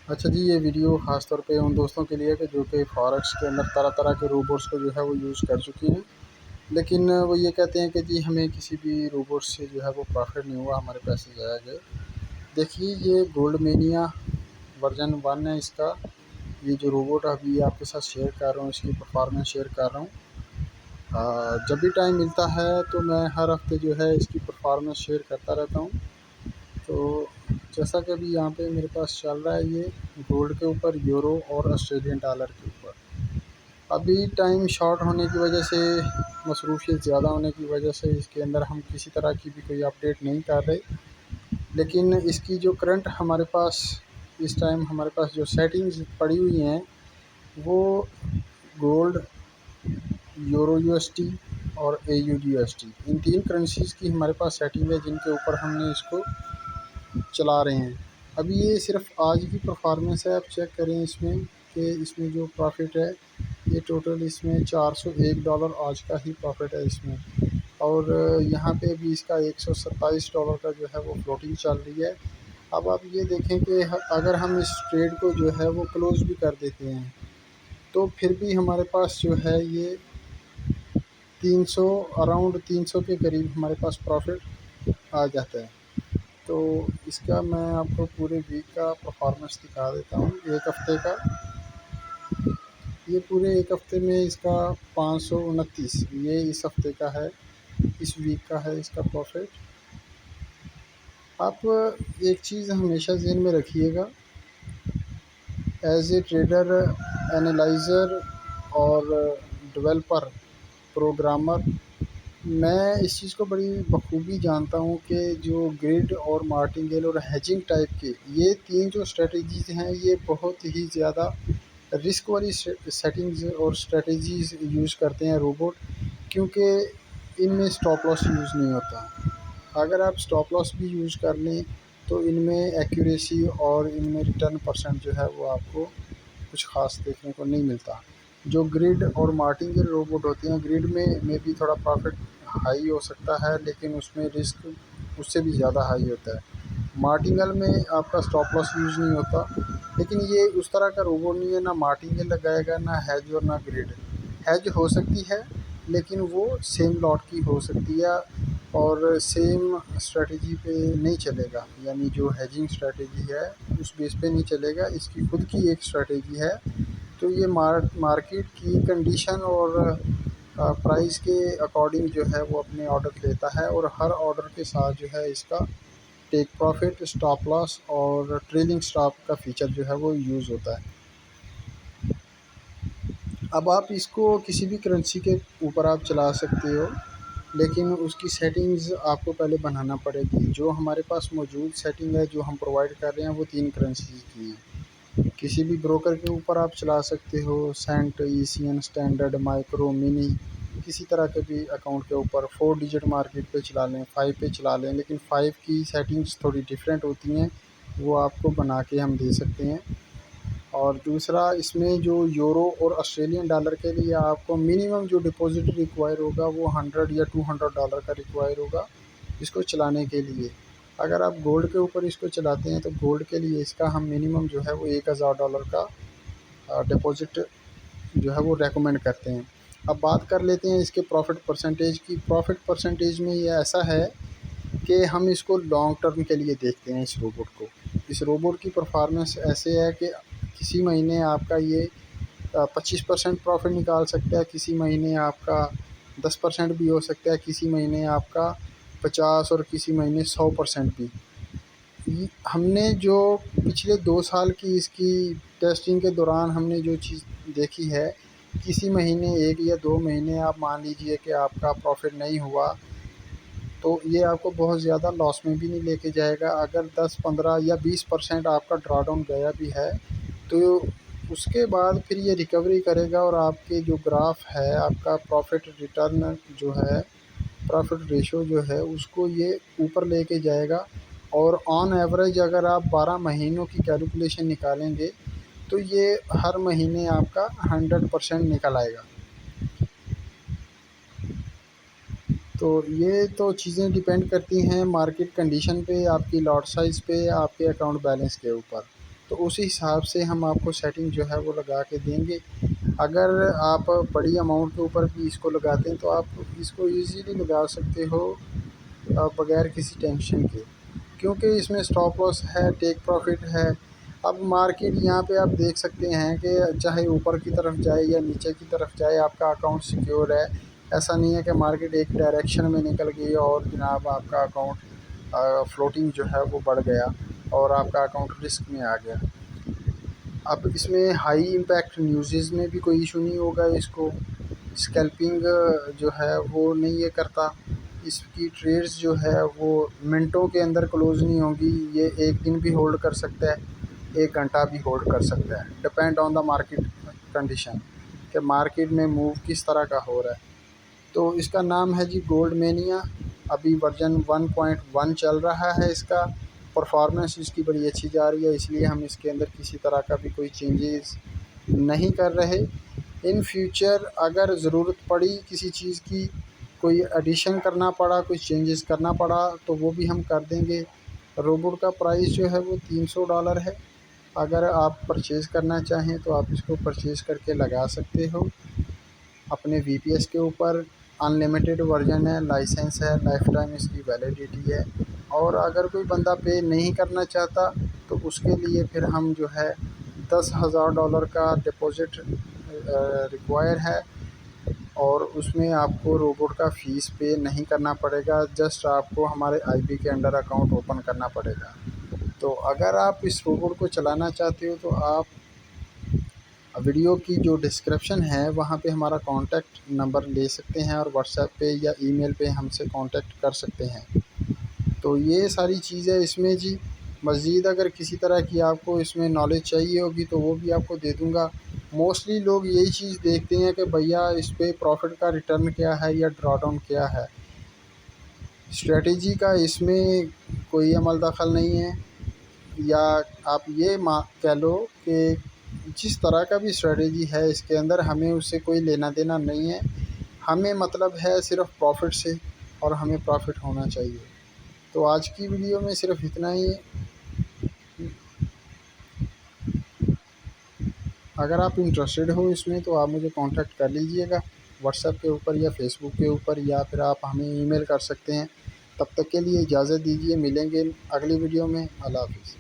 अच्छा जी, ये वीडियो ख़ास तौर पे उन दोस्तों के लिए है कि जो कि फ़ॉरेक्स के अंदर तरह-तरह के रोबोट्स को जो है वो यूज़ कर चुकी हैं। लेकिन वो ये कहते हैं कि जी हमें किसी भी रोबोट से जो है वो प्रॉफ़िट नहीं हुआ, हमारे पैसे ज़ाया गए। देखिए ये गोल्ड मेनिया वर्ज़न 1 है इसका। ये जो रोबोट अभी आपके साथ शेयर कर रहा हूँ, इसकी परफ़ॉर्मेंस शेयर कर रहा हूँ। जब भी टाइम मिलता है तो मैं हर हफ़्ते जो है इसकी परफ़ॉर्मेंस शेयर करता रहता हूँ। तो जैसा कि अभी यहाँ पे मेरे पास चल रहा है ये गोल्ड के ऊपर, यूरो और ऑस्ट्रेलियन डॉलर के ऊपर। अभी टाइम शॉर्ट होने की वजह से, मसरूफ़ियत ज़्यादा होने की वजह से इसके अंदर हम किसी तरह की भी कोई अपडेट नहीं कर रहे। लेकिन इसकी जो करंट हमारे पास इस टाइम हमारे पास जो सेटिंग्स पड़ी हुई हैं वो गोल्ड, यूरो यूएसडी और एयू यूएसडी, इन 3 करेंसीज़ की हमारे पास सेटिंग है जिनके ऊपर हमने इसको चला रहे हैं। अभी ये सिर्फ आज की परफॉर्मेंस है, आप चेक करें इसमें कि इसमें जो प्रॉफिट है ये टोटल इसमें $401 आज का ही प्रॉफिट है इसमें। और यहाँ पे भी इसका $127 का जो है वो फ्लोटिंग चल रही है। अब आप ये देखें कि अगर हम इस ट्रेड को जो है वो क्लोज़ भी कर देते हैं तो फिर भी हमारे पास जो है ये 300, अराउंड 300 के करीब हमारे पास प्रॉफिट आ जाता है। तो इसका मैं आपको पूरे वीक का परफॉर्मेंस दिखा देता हूँ, एक हफ़्ते का। ये पूरे एक हफ़्ते में इसका 529, ये इस हफ़्ते का है, इस वीक का है इसका प्रॉफिट। आप एक चीज़ हमेशा ज़हन में रखिएगा, एज ए ट्रेडर, एनालाइज़र और डेवलपर, प्रोग्रामर, मैं इस चीज़ को बड़ी बखूबी जानता हूँ कि जो ग्रिड और मार्टिंगेल और हेजिंग टाइप के ये 3 जो स्ट्रेटजीज़ हैं ये बहुत ही ज़्यादा रिस्क वाली सेटिंग्स और स्ट्रेटजीज़ यूज़ करते हैं रोबोट, क्योंकि इनमें स्टॉप लॉस यूज़ नहीं होता। अगर आप स्टॉप लॉस भी यूज़ कर लें तो इनमें एक्यूरेसी और इनमें रिटर्न परसेंट जो है वो आपको कुछ ख़ास देखने को नहीं मिलता। जो ग्रिड और मार्टिंगेल रोबोट होते हैं, ग्रिड में भी थोड़ा प्रॉफिट हाई हो सकता है लेकिन उसमें रिस्क उससे भी ज़्यादा हाई होता है। मार्टिंगेल में आपका स्टॉप लॉस यूज़ नहीं होता, लेकिन ये उस तरह का रोबोट नहीं है, ना मार्टिंगेल लगाएगा, ना हेज और ना ग्रिड। हेज हो सकती है लेकिन वो सेम लॉट की हो सकती है और सेम स्ट्रेटजी पे नहीं चलेगा, यानी जो हेजिंग स्ट्रेटजी है उस बेस पे नहीं चलेगा, इसकी खुद की एक स्ट्रेटजी है। तो ये मार्केट की कंडीशन और प्राइस के अकॉर्डिंग जो है वो अपने ऑर्डर लेता है और हर ऑर्डर के साथ जो है इसका टेक प्रॉफिट, स्टॉप लॉस और ट्रेलिंग स्टॉप का फीचर जो है वो यूज़ होता है। अब आप इसको किसी भी करेंसी के ऊपर आप चला सकते हो, लेकिन उसकी सेटिंग्स आपको पहले बनाना पड़ेगी। जो हमारे पास मौजूद सेटिंग है जो हम प्रोवाइड कर रहे हैं वो 3 करेंसीज़ की हैं। किसी भी ब्रोकर के ऊपर आप चला सकते हो, cent, ECN, standard, micro, mini, किसी तरह के भी अकाउंट के ऊपर 4 डिजिट मार्केट पे चला लें, 5 पे चला लें, लेकिन 5 की सेटिंग्स थोड़ी डिफरेंट होती हैं, वो आपको बना के हम दे सकते हैं। और दूसरा, इसमें जो यूरो और ऑस्ट्रेलियन डॉलर के लिए आपको मिनिमम जो डिपॉज़िट रिक्वायर होगा वो 100 या $200 का रिक्वायर होगा इसको चलाने के लिए। अगर आप गोल्ड के ऊपर इसको चलाते हैं तो गोल्ड के लिए इसका हम मिनिमम जो है वो $1000 का डिपॉज़िट जो है वो रेकमेंड करते हैं। अब बात कर लेते हैं इसके प्रॉफ़िट परसेंटेज की। प्रॉफ़िट परसेंटेज में ये ऐसा है कि हम इसको लॉन्ग टर्म के लिए देखते हैं इस रोबोट को। इस रोबोट की परफॉर्मेंस ऐसे है कि किसी महीने आपका ये 25% प्रॉफिट निकाल सकता है, किसी महीने आपका 10% भी हो सकता है, किसी महीने आपका 50 और किसी महीने 100% भी। हमने जो पिछले 2 साल की इसकी टेस्टिंग के दौरान हमने जो चीज़ देखी है, किसी महीने 1 या 2 महीने आप मान लीजिए कि आपका प्रॉफिट नहीं हुआ तो ये आपको बहुत ज़्यादा लॉस में भी नहीं लेके जाएगा। अगर 10, 15 या 20% आपका ड्रॉडाउन गया भी है तो उसके बाद फिर ये रिकवरी करेगा और आपके जो ग्राफ है, आपका प्रॉफिट रिटर्न जो है, प्रॉफिट रेशो जो है उसको ये ऊपर लेके जाएगा। और ऑन एवरेज अगर आप 12 महीनों की कैलकुलेशन निकालेंगे तो ये हर महीने आपका 100% निकल आएगा। तो ये तो चीज़ें डिपेंड करती हैं मार्केट कंडीशन पे, आपकी लॉट साइज़ पे, आपके अकाउंट बैलेंस के ऊपर। तो उसी हिसाब से हम आपको सेटिंग जो है वो लगा के देंगे। अगर आप बड़ी अमाउंट के ऊपर भी इसको लगाते हैं तो आप इसको ईज़िली लगा सकते हो बगैर किसी टेंशन के, क्योंकि इसमें स्टॉप लॉस है, टेक प्रॉफ़िट है। अब मार्केट यहाँ पे आप देख सकते हैं कि चाहे ऊपर की तरफ जाए या नीचे की तरफ जाए, आपका अकाउंट सिक्योर है। ऐसा नहीं है कि मार्केट एक डायरेक्शन में निकल गई और जनाब आपका अकाउंट फ्लोटिंग जो है वो बढ़ गया और आपका अकाउंट रिस्क में आ गया। अब इसमें हाई इम्पैक्ट न्यूज़ में भी कोई इशू नहीं होगा, इसको स्कैल्पिंग जो है वो नहीं ये करता। इसकी ट्रेड्स जो है वो मिनटों के अंदर क्लोज़ नहीं होंगी, ये 1 दिन भी होल्ड कर सकता है, 1 घंटा भी होल्ड कर सकता है, depend on the market condition कि मार्केट में मूव किस तरह का हो रहा है। तो इसका नाम है जी गोल्ड मेनिया। अभी वर्जन 1.1 चल रहा है इसका। परफॉर्मेंस इसकी बड़ी अच्छी जा रही है, इसलिए हम इसके अंदर किसी तरह का भी कोई चेंजेस नहीं कर रहे। इन फ्यूचर अगर ज़रूरत पड़ी किसी चीज़ की, कोई एडिशन करना पड़ा, कोई चेंजेस करना पड़ा, तो वो भी हम कर देंगे। रोबोट का प्राइस जो है वो $300 है। अगर आप परचेज़ करना चाहें तो आप इसको परचेज़ करके लगा सकते हो अपने वीपीएस के ऊपर। अनलिमिटेड वर्जन है, लाइसेंस है, लाइफ टाइम इसकी वैलिडिटी है। और अगर कोई बंदा पे नहीं करना चाहता तो उसके लिए फिर हम जो है $10,000 का डिपॉज़िट रिक्वायर है, और उसमें आपको रोबोट का फ़ीस पे नहीं करना पड़ेगा, जस्ट आपको हमारे आईबी के अंडर अकाउंट ओपन करना पड़ेगा। तो अगर आप इस रोबोट को चलाना चाहते हो तो आप वीडियो की जो डिस्क्रिप्शन है वहाँ पे हमारा कॉन्टैक्ट नंबर ले सकते हैं और व्हाट्सएप पे या ईमेल पे हमसे कॉन्टैक्ट कर सकते हैं। तो ये सारी चीज़ें इसमें जी। मज़ीद अगर किसी तरह की आपको इसमें नॉलेज चाहिए होगी तो वो भी आपको दे दूँगा। मोस्टली लोग यही चीज़ देखते हैं कि भैया इस पे प्रॉफ़िट का रिटर्न क्या है या ड्रॉडाउन क्या है। स्ट्रेटजी का इसमें कोई अमल दखल नहीं है, या आप ये कह लो कि जिस तरह का भी स्ट्रेटजी है इसके अंदर हमें उससे कोई लेना देना नहीं है। हमें मतलब है सिर्फ़ प्रॉफ़िट से, और हमें प्रॉफ़िट होना चाहिए। तो आज की वीडियो में सिर्फ इतना ही। अगर आप इंटरेस्टेड हो इसमें तो आप मुझे कांटेक्ट कर लीजिएगा व्हाट्सएप के ऊपर या फेसबुक के ऊपर, या फिर आप हमें ईमेल कर सकते हैं। तब तक के लिए इजाज़त दीजिए, मिलेंगे अगली वीडियो में। अल्लाह हाफ़िज़।